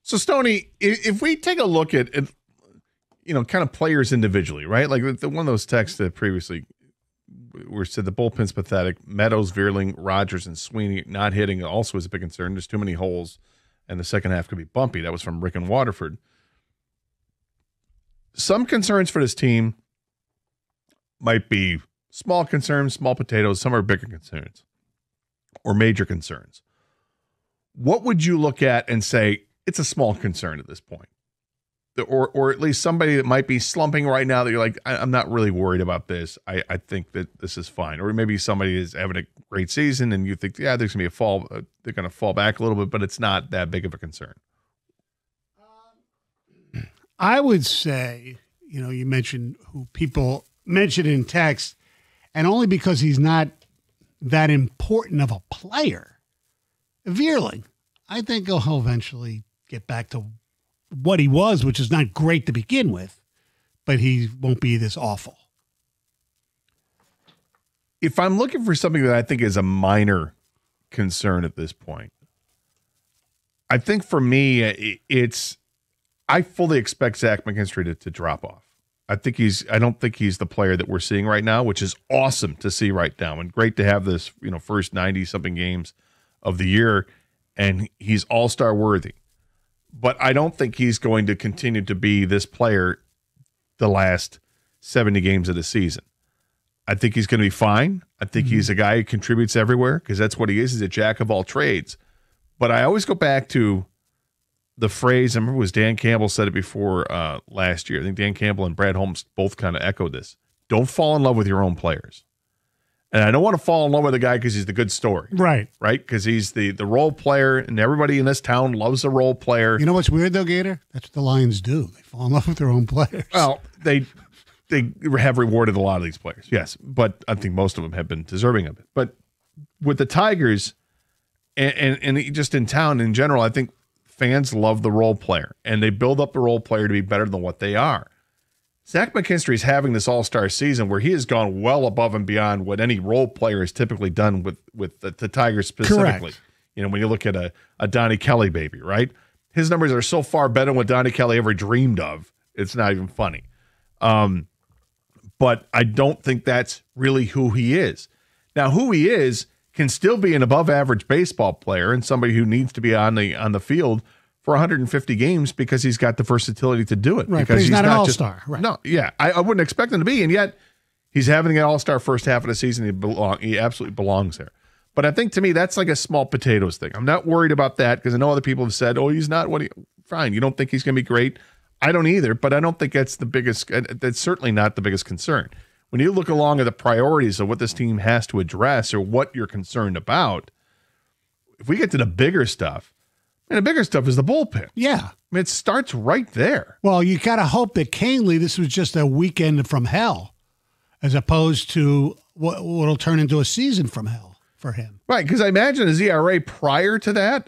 So, Stoney, if we take a look at kind of players individually, right? Like one of those texts that previously were said the bullpen's pathetic. Meadows, Veerling, Rogers, and Sweeney not hitting also is a big concern. There's too many holes, and the second half could be bumpy. That was from Rick in Waterford. Some concerns for this team might be small concerns, small potatoes. Some are bigger concerns or major concerns. What would you look at and say it's a small concern at this point? Or at least somebody that might be slumping right now that you're like, I'm not really worried about this. I think that this is fine. Or maybe somebody is having a great season and you think, yeah, there's going to be a fall. They're going to fall back a little bit, but it's not that big of a concern. I would say, you mentioned who people mention in text, and only because he's not that important of a player. Veerling, I think he'll eventually get back to what he was, which is not great to begin with, but he won't be this awful. If I'm looking for something that I think is a minor concern at this point, I think for me, I fully expect Zach McKinstry to drop off. I don't think he's the player that we're seeing right now, which is awesome to see right now and great to have this, first 90 something games of the year, and he's all-star worthy. But I don't think he's going to continue to be this player the last 70 games of the season. I think he's going to be fine. I think he's a guy who contributes everywhere because that's what he is. He's a jack of all trades. But I always go back to the phrase, I remember it was Dan Campbell said it before last year. I think Dan Campbell and Brad Holmes both kind of echoed this. Don't fall in love with your own players. And I don't want to fall in love with a guy because he's the good story. Right. Right? Because he's the role player, and everybody in this town loves a role player. You know what's weird, though, Gator? That's what the Lions do. They fall in love with their own players. Well, they have rewarded a lot of these players, yes. But I think most of them have been deserving of it. But with the Tigers and just in town in general, I think fans love the role player, and they build up the role player to be better than what they are. Zach McKinstry is having this all-star season where he has gone well above and beyond what any role player has typically done with the Tigers specifically. Correct. When you look at a Donnie Kelly baby, right? His numbers are so far better than what Donnie Kelly ever dreamed of. It's not even funny. But I don't think that's really who he is. Now, who he is can still be an above-average baseball player and somebody who needs to be on the field for 150 games because he's got the versatility to do it. Right, because but he's not an all-star. Right. No, yeah. I wouldn't expect him to be, and yet he's having an all-star first half of the season. He absolutely belongs there. But I think to me, that's like a small potatoes thing. I'm not worried about that because I know other people have said, he's not fine. You don't think he's going to be great? I don't either, but I don't think that's that's certainly not the biggest concern. When you look along at the priorities of what this team has to address or what you're concerned about, if we get to the bigger stuff, and the bigger stuff is the bullpen. Yeah. I mean, it starts right there. Well, you got to hope that Canely, this was just a weekend from hell, as opposed to what will turn into a season from hell for him. Right, because I imagine his ERA prior to that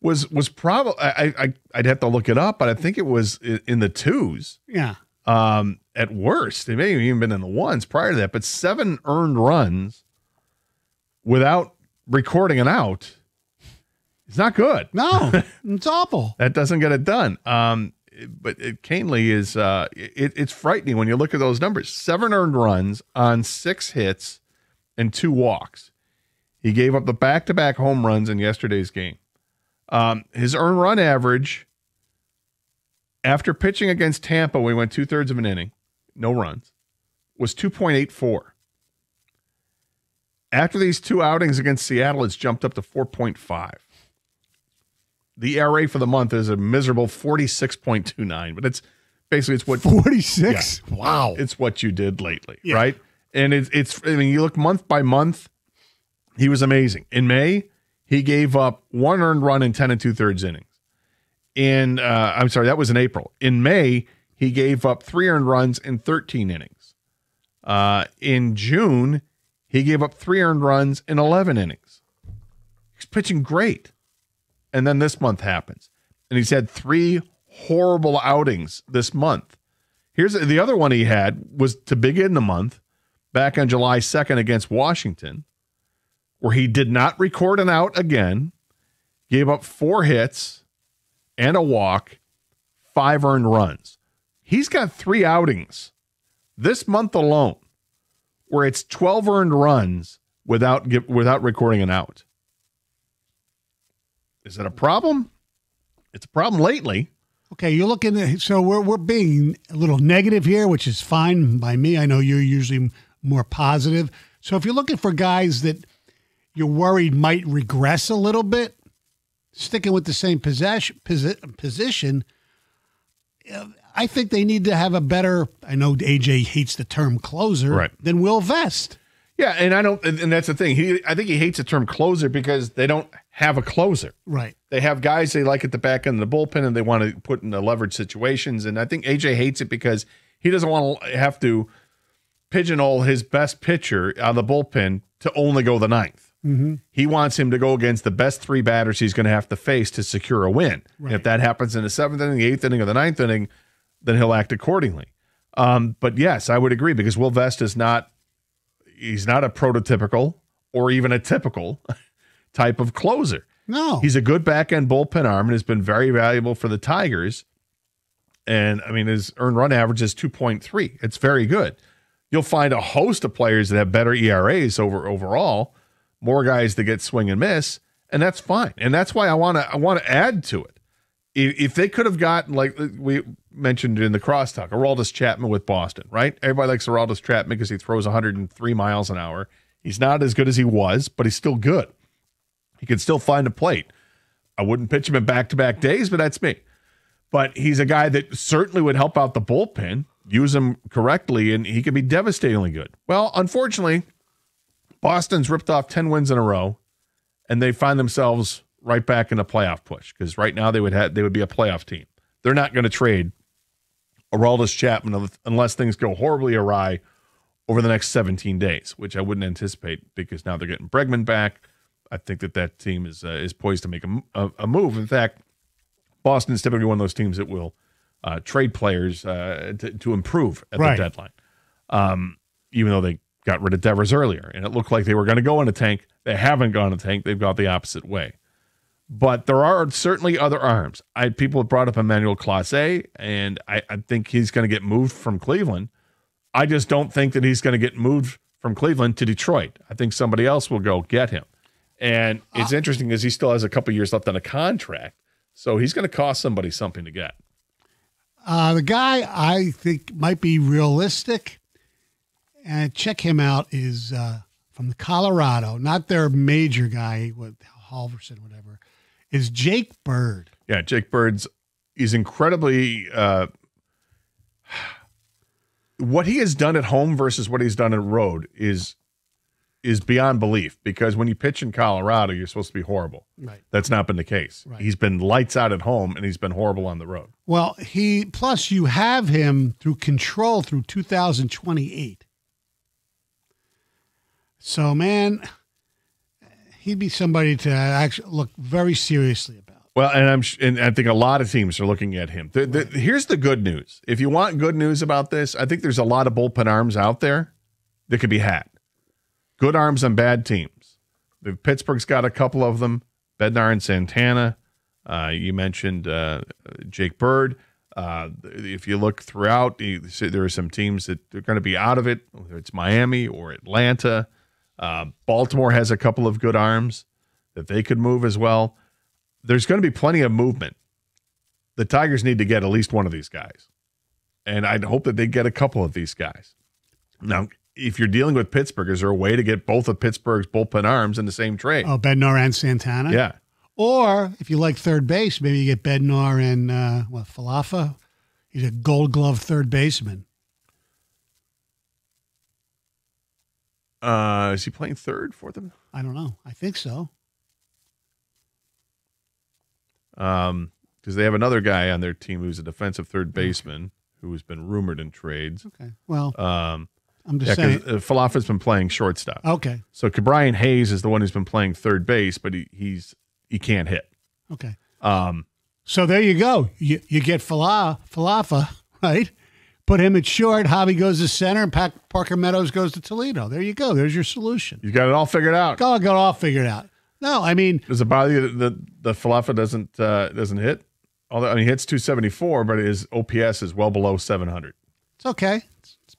was probably, I'd have to look it up, but I think it was in the twos. Yeah. At worst. It may have even been in the ones prior to that, but 7 earned runs without recording an out. It's not good. No, it's awful. That doesn't get it done. But Canely is it's frightening when you look at those numbers. 7 earned runs on 6 hits and 2 walks. He gave up the back-to-back home runs in yesterday's game. His earned run average after pitching against Tampa, we went 2/3 of an inning, no runs, was 2.84. After these 2 outings against Seattle, it's jumped up to 4.5. The ERA for the month is a miserable 46.29, but it's what 46. Yeah, wow, it's what you did lately, right? And it's I mean, you look month by month, he was amazing. In May, he gave up 1 earned run in 10 2/3 innings. That was in April. In May, he gave up 3 earned runs in 13 innings. In June, he gave up 3 earned runs in 11 innings. He's pitching great. And then this month happens. And he's had 3 horrible outings this month. Here's the other one he had was to begin the month back on July 2nd against Washington, where he did not record an out again, gave up 4 hits, and a walk, 5 earned runs. He's got 3 outings this month alone where it's 12 earned runs without recording an out. Is it a problem? It's a problem lately. Okay, you're looking at, so we're being a little negative here, which is fine by me. I know you're usually more positive. So if you're looking for guys that you're worried might regress a little bit, sticking with the same position, I think they need to have a better, I know AJ hates the term closer, right, than Will Vest. Yeah, and that's the thing. I think he hates the term closer because they don't have a closer. Right. They have guys they like at the back end of the bullpen and they want to put in the leverage situations. And I think AJ hates it because he doesn't want to have to pigeonhole his best pitcher out of the bullpen to only go the 9th. Mm-hmm. He wants him to go against the best 3 batters he's going to have to face to secure a win. Right. And if that happens in the 7th inning, the 8th inning, or the 9th inning, then he'll act accordingly. But yes, I would agree because Will Vest is not. He's not a prototypical or even a typical type of closer. No. He's a good back-end bullpen arm and has been very valuable for the Tigers. And, I mean, his earned run average is 2.3. It's very good. You'll find a host of players that have better ERAs overall, more guys that get swing and miss, and that's fine. And that's why I want to add to it. If they could have gotten, like we mentioned in the crosstalk, Aroldis Chapman with Boston, right? Everybody likes Aroldis Chapman because he throws 103 miles an hour. He's not as good as he was, but he's still good. He can still find a plate. I wouldn't pitch him in back-to-back days, but that's me. But he's a guy that certainly would help out the bullpen, use him correctly, and he can be devastatingly good. Well, unfortunately, Boston's ripped off 10 wins in a row, and they find themselves right back in a playoff push because right now they would be a playoff team. They're not going to trade Aroldis Chapman unless things go horribly awry over the next 17 days, which I wouldn't anticipate because now they're getting Bregman back. I think that team is poised to make a move. In fact, Boston's typically one of those teams that will trade players to improve at the deadline, even though they got rid of Devers earlier, and it looked like they were going to go in a tank. They haven't gone in a tank. They've gone the opposite way. But there are certainly other arms. People have brought up Emmanuel Clase, and I think he's going to get moved from Cleveland. I just don't think that he's going to get moved from Cleveland to Detroit. I think somebody else will go get him. And it's interesting because he still has a couple years left on a contract, so he's going to cost somebody something to get. The guy I think might be realistic, and check him out, is from the Colorado, not their major guy, Halverson, whatever, is Jake Bird. Yeah, Jake Bird's incredibly what he has done at home versus what he's done at road is beyond belief because when you pitch in Colorado, you're supposed to be horrible. Right. That's not been the case. Right. He's been lights out at home and he's been horrible on the road. Well, plus you have him through control through 2028. So, man, he'd be somebody to actually look very seriously about. Well, and I think a lot of teams are looking at him. Here's the good news. If you want good news about this, I think there's a lot of bullpen arms out there that could be had. Good arms on bad teams. Pittsburgh's got a couple of them. Bednar and Santana. You mentioned Jake Bird. If you look throughout, there are some teams that are going to be out of it, whether it's Miami or Atlanta. Baltimore has a couple of good arms that they could move as well. There's going to be plenty of movement. The Tigers need to get at least one of these guys. And I'd hope that they get a couple of these guys. Now, if you're dealing with Pittsburgh, is there a way to get both of Pittsburgh's bullpen arms in the same trade? Oh, Bednar and Santana? Yeah. Or if you like third base, maybe you get Bednar and Falafa. He's a Gold Glove third baseman. Is he playing third for them? I don't know. I think so. Because they have another guy on their team who's a defensive third baseman who has been rumored in trades. Okay. Well, I'm just saying. Falafa's been playing shortstop. Okay. So Brian Hayes is the one who's been playing third base, but he can't hit. Okay. So there you go. You get Falafa, right? Put him at short. Hobby goes to center, and Parker Meadows goes to Toledo. There you go. There's your solution. You got it all figured out. Got it all figured out. No, I mean, does it bother you that the Falafa doesn't hit Although I mean, he hits 274, but his OPS is well below 700. It's okay. It's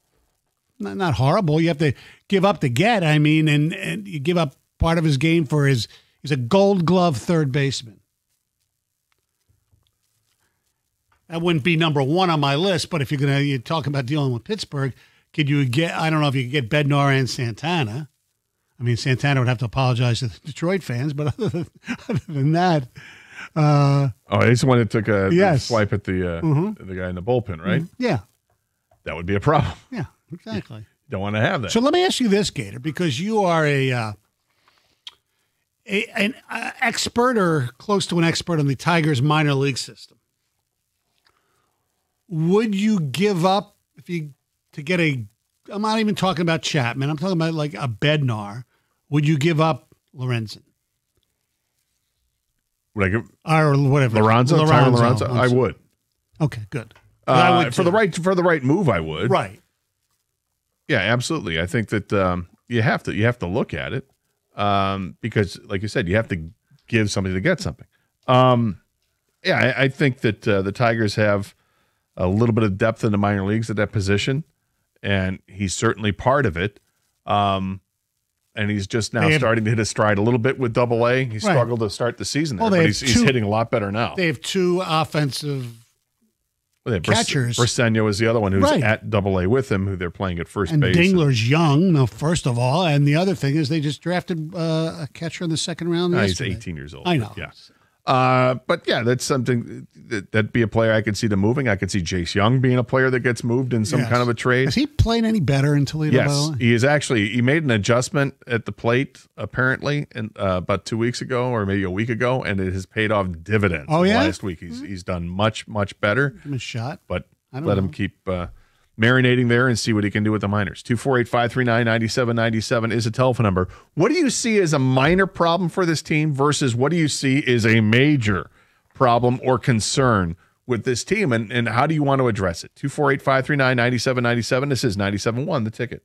not horrible. You have to give up to get. I mean, and you give up part of his game for he's a Gold Glove third baseman. That wouldn't be number one on my list, but if you're talking about dealing with Pittsburgh, could you get? I don't know if you could get Bednar and Santana. I mean, Santana would have to apologize to the Detroit fans, but other than that. He's the one that took a yes. swipe at the guy in the bullpen, right? Yeah. That would be a problem. Yeah, exactly. You don't want to have that. So let me ask you this, Gator, because you are an expert or close to an expert on the Tigers minor league system. Would you give up to get I'm not even talking about Chapman. I'm talking about like a Bednar. Would you give up Lorenzen? Would I give or whatever? Tyler Lorenzo? I would. Okay, good. I would for the right move, I would. Right. Yeah, absolutely. I think that you have to look at it because, like you said, you have to give somebody to get something. I think that the Tigers have a little bit of depth in the minor leagues at that position, and he's certainly part of it. And he's just now starting to hit his stride a little bit with Double-A. He struggled to start the season there, but he's hitting a lot better now. They have two offensive catchers. Briseño is the other one who's at Double-A with him, who they're playing at first base. And Dingler's young, first of all. And the other thing is they just drafted a catcher in the second round. He's 18 years old. I know. Yeah. But yeah, that's something that'd be a player I could see them moving. I could see Jace Young being a player that gets moved in some kind of a trade. Has he played any better in Toledo? Yes, he made an adjustment at the plate apparently about 2 weeks ago or maybe a week ago, and it has paid off dividends. Oh yeah, last week he's done much better. Give him a shot, but let him keep marinating there and see what he can do with the minors. 248-539-9797 is a telephone number. What do you see as a minor problem for this team versus what do you see as a major problem or concern with this team, and how do you want to address it? 248-539-9797. This is 97.1 The Ticket.